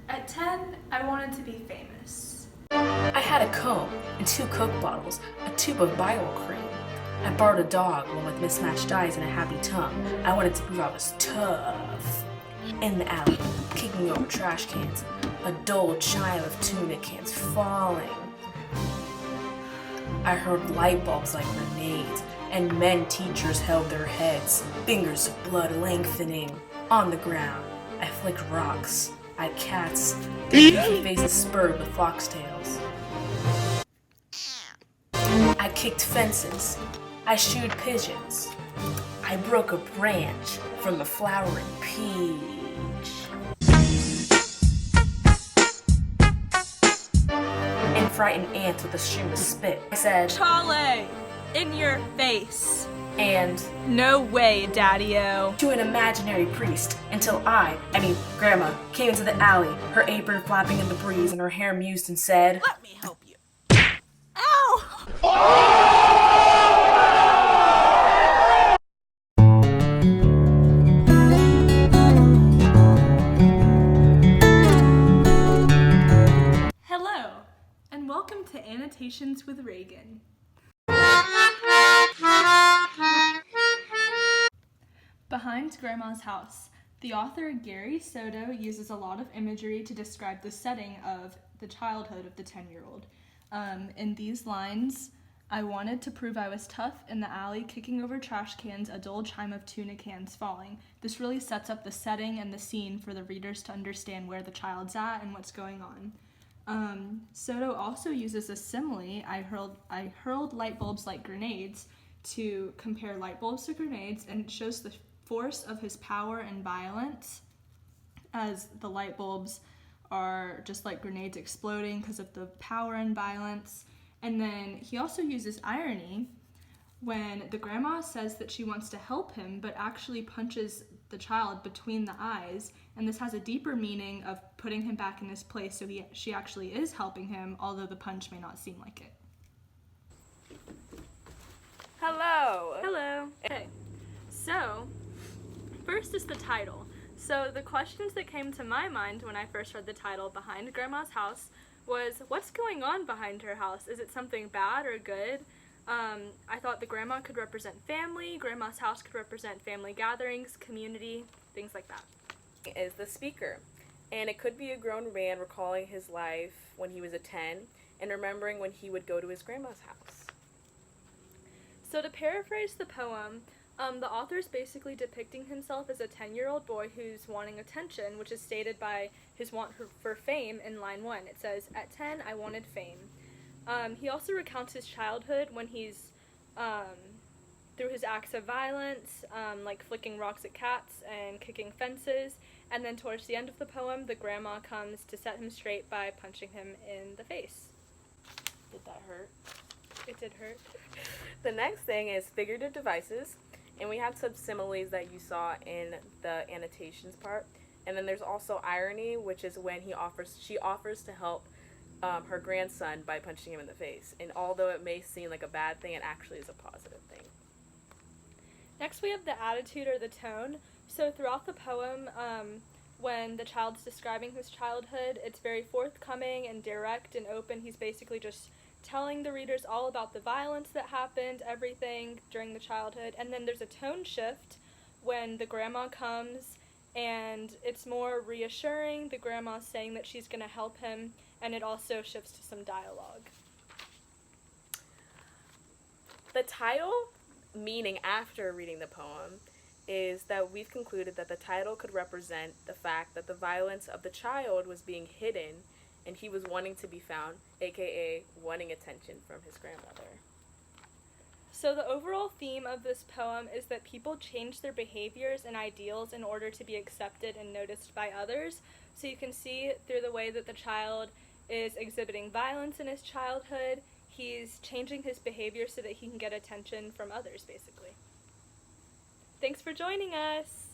At 10, I wanted to be famous. I had a comb and 2 Coke bottles, a tube of bio cream. I borrowed a dog, one with mismatched eyes and a happy tongue. I wanted to prove I was tough. In the alley, kicking over trash cans, a dull chime of tuna cans falling. I heard light bulbs like grenades, and men teachers held their heads, fingers of blood lengthening. On the ground, I flicked rocks at cats, faces spurred with foxtails. I kicked fences. I shooed pigeons. I broke a branch from a flowering peach. And frightened ants with a stream of spit. I said, Charlie, in your face. and No way, Daddy-o. to an imaginary priest until Grandma, came into the alley, her apron flapping in the breeze and her hair mused and said, Let me help you. Ow! Hello, and welcome to Annotations with Reagan. Behind Grandma's House, the author Gary Soto uses a lot of imagery to describe the setting of the childhood of the 10-year-old. In these lines, I wanted to prove I was tough in the alley, kicking over trash cans, a dull chime of tuna cans falling. This really sets up the setting and the scene for the readers to understand where the child's at and what's going on. Soto also uses a simile, I hurled light bulbs like grenades, to compare light bulbs to grenades, and it shows the force of his power and violence, as the light bulbs are just like grenades exploding because of the power and violence. And then he also uses irony when the grandma says that she wants to help him, but actually punches the child between the eyes. And this has a deeper meaning of putting him back in his place, so she actually is helping him, although the punch may not seem like it. Hello. Hello. Okay, so first is the title. So the questions that came to my mind when I first read the title, Behind Grandma's House, was what's going on behind her house? Is it something bad or good? I thought the grandma could represent family, Grandma's house could represent family gatherings, community, things like that. Is the speaker, and it could be a grown man recalling his life when he was a 10 and remembering when he would go to his grandma's house. So to paraphrase the poem, the author is basically depicting himself as a 10-year-old boy who's wanting attention, which is stated by his want for fame in line 1. It says, "At 10, I wanted fame." He also recounts his childhood when he's, through his acts of violence, like flicking rocks at cats and kicking fences, and then towards the end of the poem, the grandma comes to set him straight by punching him in the face. Did that hurt? It did hurt. The next thing is figurative devices, and we have some similes that you saw in the annotations part. And then there's also irony, which is when she offers to help her grandson by punching him in the face. And although it may seem like a bad thing, it actually is a positive thing. Next we have the attitude or the tone. So throughout the poem, when the child's describing his childhood, it's very forthcoming and direct and open. He's basically just telling the readers all about the violence that happened, everything during the childhood. And then there's a tone shift when the grandma comes, and it's more reassuring. The grandma's saying that she's going to help him, and it also shifts to some dialogue. The title, meaning after reading the poem, is that we've concluded that the title could represent the fact that the violence of the child was being hidden and he was wanting to be found, aka wanting attention from his grandmother. So the overall theme of this poem is that people change their behaviors and ideals in order to be accepted and noticed by others. So you can see through the way that the child is exhibiting violence in his childhood, he's changing his behavior so that he can get attention from others, basically. Thanks for joining us!